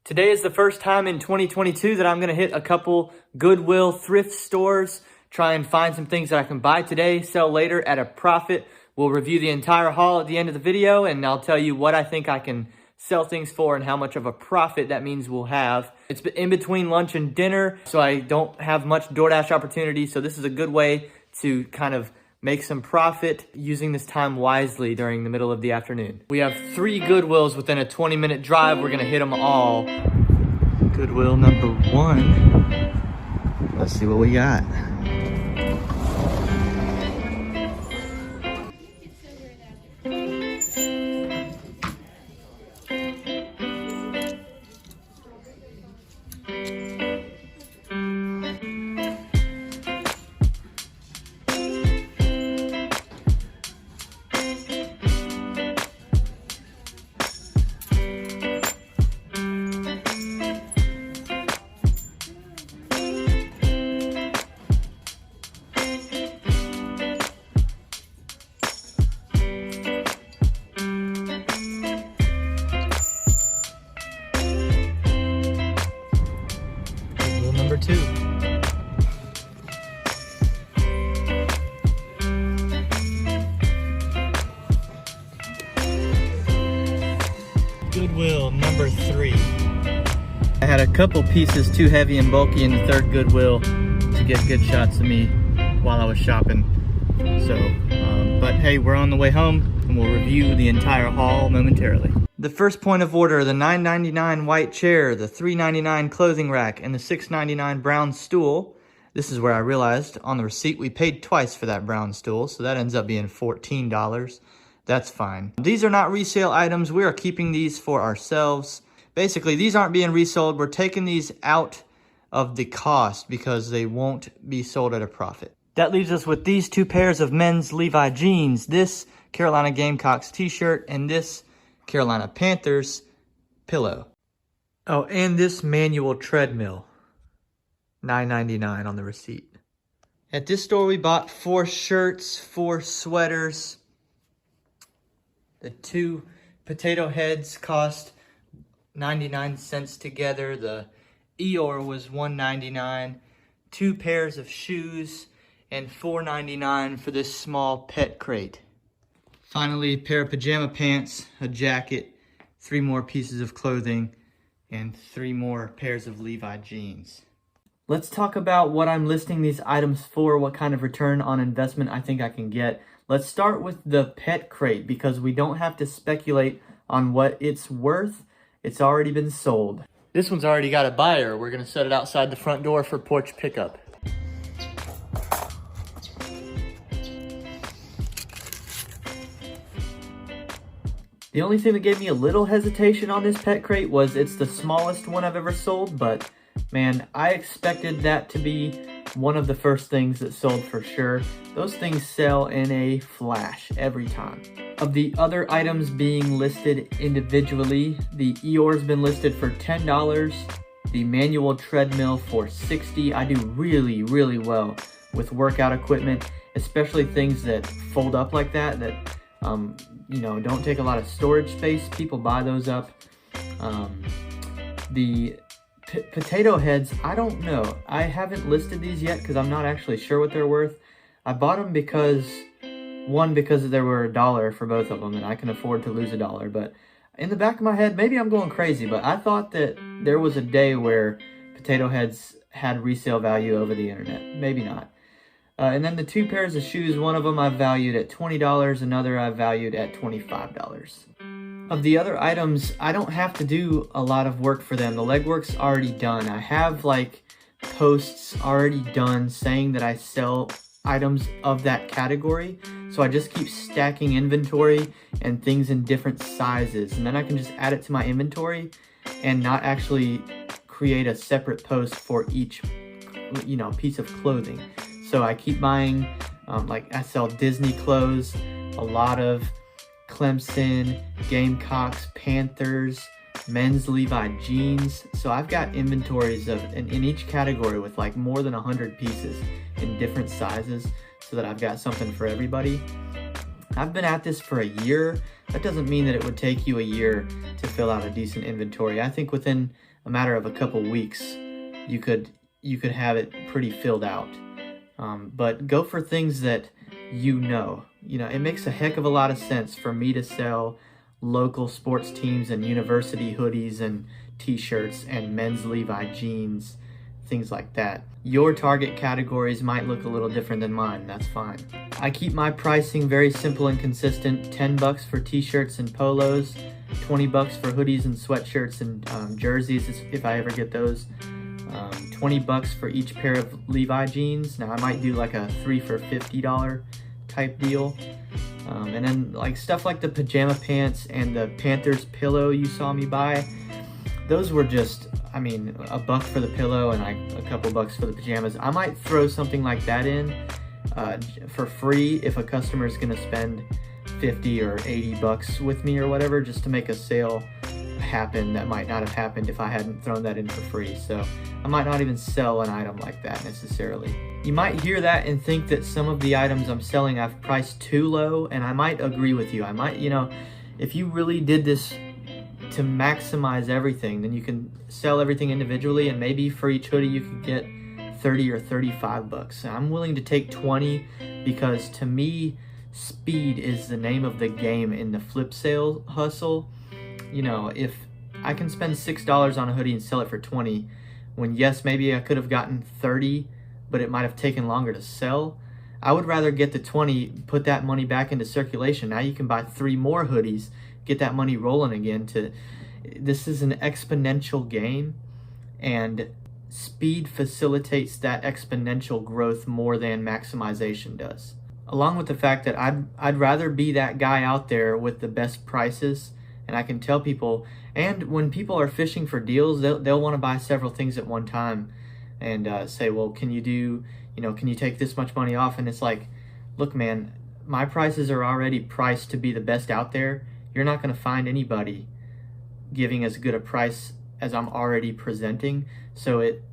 Today is the first time in 2022 that I'm going to hit a couple Goodwill thrift stores, try and find some things that I can buy today, sell later at a profit. We'll review the entire haul at the end of the video, and I'll tell you what I think I can sell things for and how much of a profit that means we'll have. It's in between lunch and dinner, so I don't have much DoorDash opportunity, so this is a good way to kind of make some profit using this time wisely during the middle of the afternoon. We have 3 Goodwills within a 20-minute drive. We're gonna hit them all. Goodwill number 1. Let's see what we got. Number 2. Goodwill number 3. I had a couple pieces too heavy and bulky in the 3rd Goodwill to get good shots of me while I was shopping. So, but hey, we're on the way home and we'll review the entire haul momentarily. The first point of order, the $9.99 white chair, the $3.99 clothing rack, and the $6.99 brown stool. This is where I realized on the receipt we paid twice for that brown stool, so that ends up being $14. That's fine. These are not resale items. We are keeping these for ourselves. Basically, these aren't being resold. We're taking these out of the cost because they won't be sold at a profit. That leaves us with these 2 pairs of men's Levi jeans, this Carolina Gamecocks t-shirt, and this Carolina Panthers pillow. Oh, and this manual treadmill. $9.99 on the receipt. At this store we bought 4 shirts, 4 sweaters. The 2 potato heads cost 99 cents together. The Eeyore was $1.99. 2 pairs of shoes and $4.99 for this small pet crate. Finally, a pair of pajama pants, a jacket, 3 more pieces of clothing, and 3 more pairs of Levi jeans. Let's talk about what I'm listing these items for, what kind of return on investment I think I can get. Let's start with the pet crate because we don't have to speculate on what it's worth. It's already been sold. This one's already got a buyer. We're gonna set it outside the front door for porch pickup. The only thing that gave me a little hesitation on this pet crate was it's the smallest one I've ever sold, but man, I expected that to be one of the first things that sold for sure. Those things sell in a flash every time. Of the other items being listed individually, the Eeyore's been listed for $10, the manual treadmill for $60. I do really, really well with workout equipment, especially things that fold up like that, you know, don't take a lot of storage space. People buy those up. The potato heads, I don't know. I haven't listed these yet because I'm not actually sure what they're worth. I bought them because there were $1 for both of them and I can afford to lose $1. But in the back of my head, maybe I'm going crazy, but I thought that there was a day where potato heads had resale value over the internet. Maybe not. And then the 2 pairs of shoes, one of them I valued at $20, another I valued at $25. Of the other items, I don't have to do a lot of work for them. The legwork's already done. I have like posts already done saying that I sell items of that category. So I just keep stacking inventory and things in different sizes. And then I can just add it to my inventory and not actually create a separate post for each, you know, piece of clothing. So I keep buying, like I sell Disney clothes, a lot of Clemson, Gamecocks, Panthers, men's Levi jeans. So I've got inventories of in each category with like more than 100 pieces in different sizes so that I've got something for everybody. I've been at this for a year. That doesn't mean that it would take you a year to fill out a decent inventory. I think within a matter of a couple weeks, you could have it pretty filled out. But go for things that you know. It makes a heck of a lot of sense for me to sell local sports teams and university hoodies and t-shirts and men's Levi jeans, things like that. Your target categories might look a little different than mine. That's fine. I keep my pricing very simple and consistent. $10 for t-shirts and polos, $20 for hoodies and sweatshirts and jerseys if I ever get those. $20 for each pair of Levi jeans. Now I might do like a 3 for $50 type deal. And then like stuff like the pajama pants and the Panthers pillow you saw me buy, those were just, $1 for the pillow and a couple bucks for the pajamas. I might throw something like that in for free if a customer is gonna spend 50 or 80 bucks with me or whatever, just to make a sale happen that might not have happened if I hadn't thrown that in for free. So I might not even sell an item like that necessarily. You might hear that and think that some of the items I'm selling I've priced too low, and I might agree with you. I might, if you really did this to maximize everything, then you can sell everything individually, and maybe for each hoodie you could get 30 or 35 bucks. I'm willing to take 20 because to me, speed is the name of the game in the flip sale hustle. If I can spend $6 on a hoodie and sell it for 20, when yes, maybe I could have gotten 30, but it might have taken longer to sell, I would rather get the 20, put that money back into circulation. Now you can buy 3 more hoodies, get that money rolling again. This is an exponential game, and speed facilitates that exponential growth more than maximization does. Along with the fact that I'd rather be that guy out there with the best prices, and I can tell people, and when people are fishing for deals, they'll want to buy several things at one time and say, well, can you take this much money off? And it's like, look, man, my prices are already priced to be the best out there. You're not going to find anybody giving as good a price as I'm already presenting. So it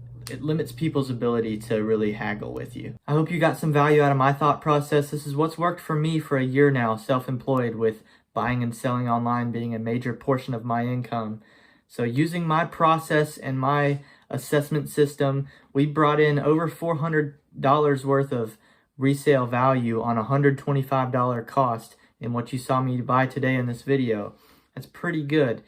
limits people's ability to really haggle with you. I hope you got some value out of my thought process. This is what's worked for me for a year now, self-employed, with buying and selling online being a major portion of my income. So using my process and my assessment system, we brought in over $400 worth of resale value on a $125 cost in what you saw me buy today in this video. That's pretty good.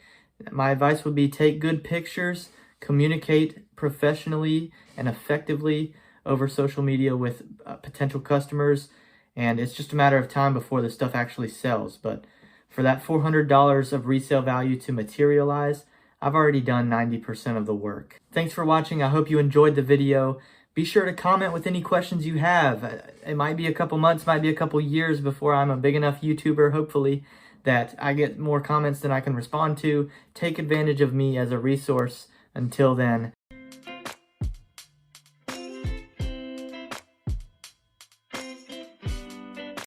My advice would be take good pictures, communicate professionally and effectively over social media with potential customers, and it's just a matter of time before the stuff actually sells. But for that $400 of resale value to materialize, I've already done 90% of the work. Thanks for watching. I hope you enjoyed the video. Be sure to comment with any questions you have. It might be a couple months, might be a couple years before I'm a big enough YouTuber, hopefully, that I get more comments than I can respond to. Take advantage of me as a resource. Until then,